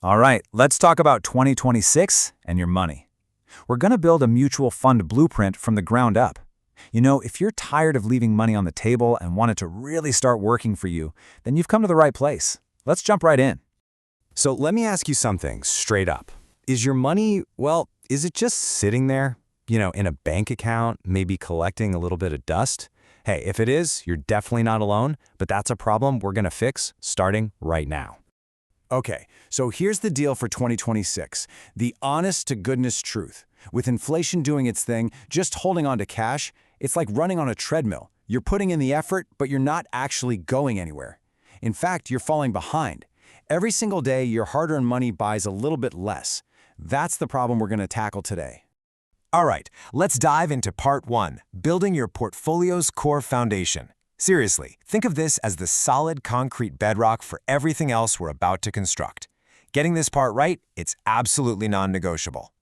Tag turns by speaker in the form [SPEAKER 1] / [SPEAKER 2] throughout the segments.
[SPEAKER 1] All right, let's talk about 2026 and your money. We're going to build a mutual fund blueprint from the ground up. You know, if you're tired of leaving money on the table and want it to really start working for you, then you've come to the right place. Let's jump right in.
[SPEAKER 2] So let me ask you something straight up. Is your money, is it just sitting there, in a bank account, maybe collecting a little bit of dust? Hey, if it is, you're definitely not alone, but that's a problem we're going to fix starting right now. Okay, so here's the deal for 2026, the honest-to-goodness truth. With inflation doing its thing, just holding on to cash, it's like running on a treadmill. You're putting in the effort, but you're not actually going anywhere. In fact, you're falling behind. Every single day, your hard-earned money buys a little bit less. That's the problem we're going to tackle today.
[SPEAKER 3] All right, let's dive into part 1, building your portfolio's core foundation. Seriously, think of this as the solid concrete bedrock for everything else we're about to construct. Getting this part right, it's absolutely non-negotiable.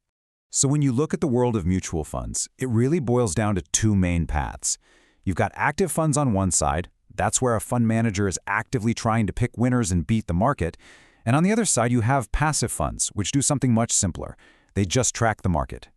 [SPEAKER 1] So when you look at the world of mutual funds, it really boils down to two main paths. You've got active funds on one side. That's where a fund manager is actively trying to pick winners and beat the market. And on the other side, you have passive funds, which do something much simpler. They just track the market.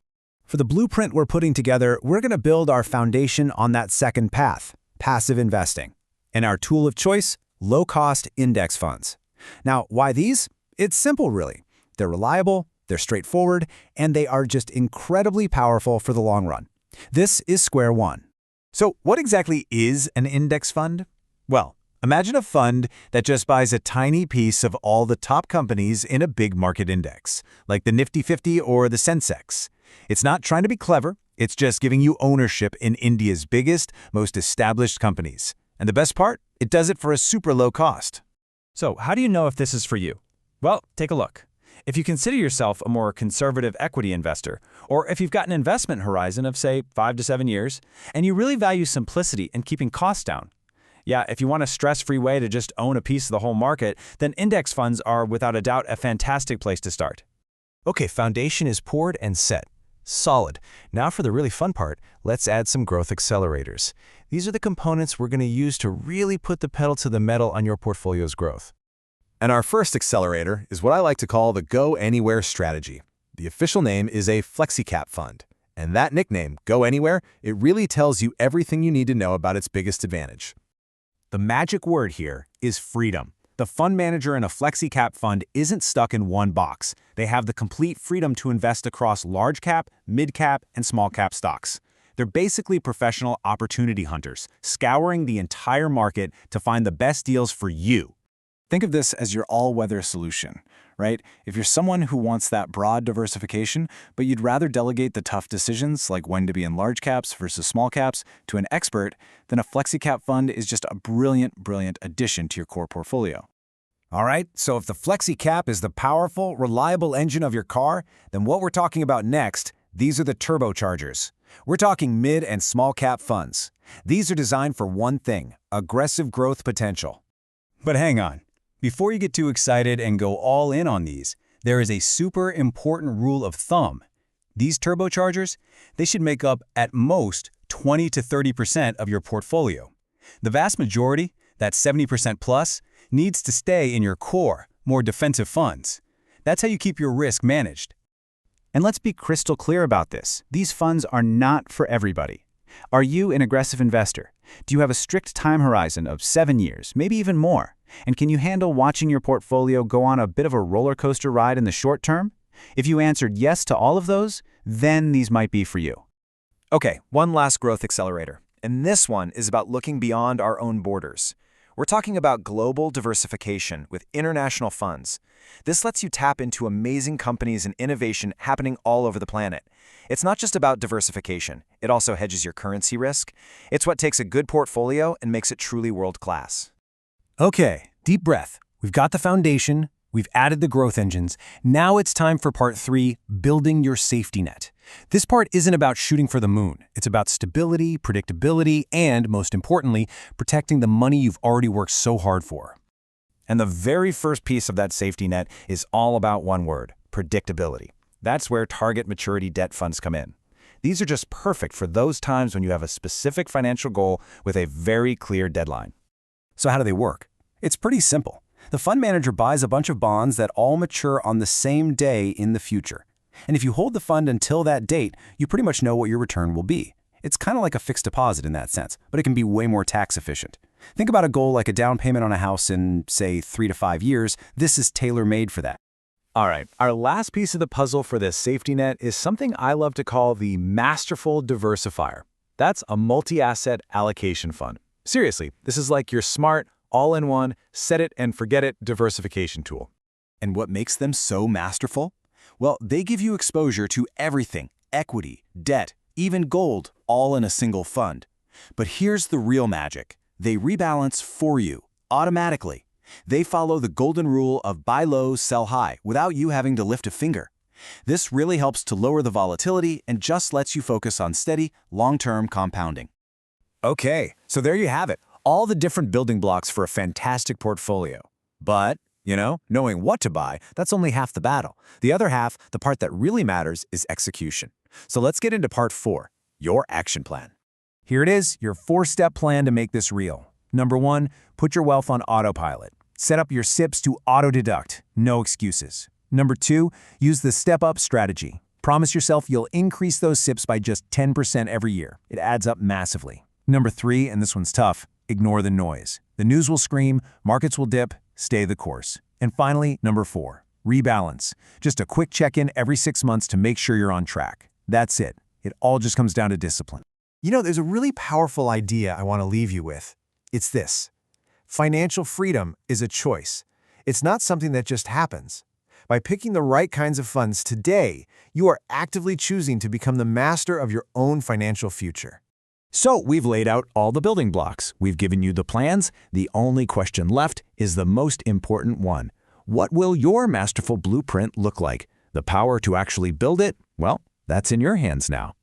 [SPEAKER 4] For the blueprint we're putting together, we're going to build our foundation on that second path, passive investing. And our tool of choice, low-cost index funds. Now, why these? It's simple, really. They're reliable, they're straightforward, and they are just incredibly powerful for the long run. This is square one.
[SPEAKER 3] So what exactly is an index fund? Well, imagine a fund that just buys a tiny piece of all the top companies in a big market index, like the Nifty 50 or the Sensex. It's not trying to be clever, it's just giving you ownership in India's biggest, most established companies. And the best part? It does it for a super low cost.
[SPEAKER 5] So how do you know if this is for you? Well, take a look. If you consider yourself a more conservative equity investor, or if you've got an investment horizon of, say, 5 to 7 years, and you really value simplicity and keeping costs down, if you want a stress-free way to just own a piece of the whole market, then index funds are without a doubt a fantastic place to start.
[SPEAKER 3] Okay, foundation is poured and set. Solid. Now for the really fun part, let's add some growth accelerators. These are the components we're going to use to really put the pedal to the metal on your portfolio's growth.
[SPEAKER 2] And our first accelerator is what I like to call the Go Anywhere strategy. The official name is a Flexi-Cap fund. And that nickname, Go Anywhere, it really tells you everything you need to know about its biggest advantage.
[SPEAKER 4] The magic word here is freedom. The fund manager in a Flexi-Cap fund isn't stuck in one box. They have the complete freedom to invest across large cap, mid cap, and small cap stocks. They're basically professional opportunity hunters, scouring the entire market to find the best deals for you.
[SPEAKER 1] Think of this as your all-weather solution, right? If you're someone who wants that broad diversification, but you'd rather delegate the tough decisions like when to be in large caps versus small caps to an expert, then a Flexi-Cap fund is just a brilliant addition to your core portfolio.
[SPEAKER 4] All right, so if the Flexi-Cap is the powerful, reliable engine of your car, then what we're talking about next, these are the turbochargers. We're talking mid and small cap funds. These are designed for one thing, aggressive growth potential.
[SPEAKER 6] But hang on. Before you get too excited and go all in on these, there is a super important rule of thumb. These turbochargers, they should make up at most 20 to 30% of your portfolio. The vast majority, that 70% plus, needs to stay in your core, more defensive funds. That's how you keep your risk managed.
[SPEAKER 4] And let's be crystal clear about this. These funds are not for everybody. Are you an aggressive investor? Do you have a strict time horizon of 7 years, maybe even more? And can you handle watching your portfolio go on a bit of a roller coaster ride in the short term? If you answered yes to all of those, then these might be for you.
[SPEAKER 7] Okay, one last growth accelerator, and this one is about looking beyond our own borders. We're talking about global diversification with international funds. This lets you tap into amazing companies and innovation happening all over the planet. It's not just about diversification, it also hedges your currency risk. It's what takes a good portfolio and makes it truly world-class.
[SPEAKER 4] Okay, deep breath. We've got the foundation, we've added the growth engines. Now it's time for part 3, building your safety net. This part isn't about shooting for the moon. It's about stability, predictability, and, most importantly, protecting the money you've already worked so hard for.
[SPEAKER 1] And the very first piece of that safety net is all about one word, predictability. That's where target maturity debt funds come in. These are just perfect for those times when you have a specific financial goal with a very clear deadline.
[SPEAKER 4] So how do they work? It's pretty simple.
[SPEAKER 2] The fund manager buys a bunch of bonds that all mature on the same day in the future. And if you hold the fund until that date, you pretty much know what your return will be. It's kind of like a fixed deposit in that sense, but it can be way more tax efficient. Think about a goal like a down payment on a house in, say, 3 to 5 years. This is tailor-made for that.
[SPEAKER 5] All right, our last piece of the puzzle for this safety net is something I love to call the Masterful Diversifier. That's a multi-asset allocation fund. Seriously, this is like your smart, all-in-one, set-it-and-forget-it diversification tool.
[SPEAKER 7] And what makes them so masterful? Well, they give you exposure to everything, equity, debt, even gold, all in a single fund. But here's the real magic. They rebalance for you, automatically. They follow the golden rule of buy low, sell high, without you having to lift a finger. This really helps to lower the volatility and just lets you focus on steady, long-term compounding.
[SPEAKER 3] Okay, so there you have it. All the different building blocks for a fantastic portfolio. But, knowing what to buy, that's only half the battle. The other half, the part that really matters, is execution. So let's get into part 4, your action plan. Here it is, your 4-step plan to make this real. Number 1, put your wealth on autopilot. Set up your SIPs to auto-deduct, no excuses. Number 2, use the step-up strategy. Promise yourself you'll increase those SIPs by just 10% every year. It adds up massively. Number 3, and this one's tough, ignore the noise. The news will scream, markets will dip, stay the course. And finally, number 4, rebalance. Just a quick check-in every 6 months to make sure you're on track. That's it. It all just comes down to discipline.
[SPEAKER 4] There's a really powerful idea I want to leave you with. It's this. Financial freedom is a choice. It's not something that just happens. By picking the right kinds of funds today, you are actively choosing to become the master of your own financial future.
[SPEAKER 3] So we've laid out all the building blocks. We've given you the plans. The only question left is the most important one. What will your masterful blueprint look like? The power to actually build it? Well, that's in your hands now.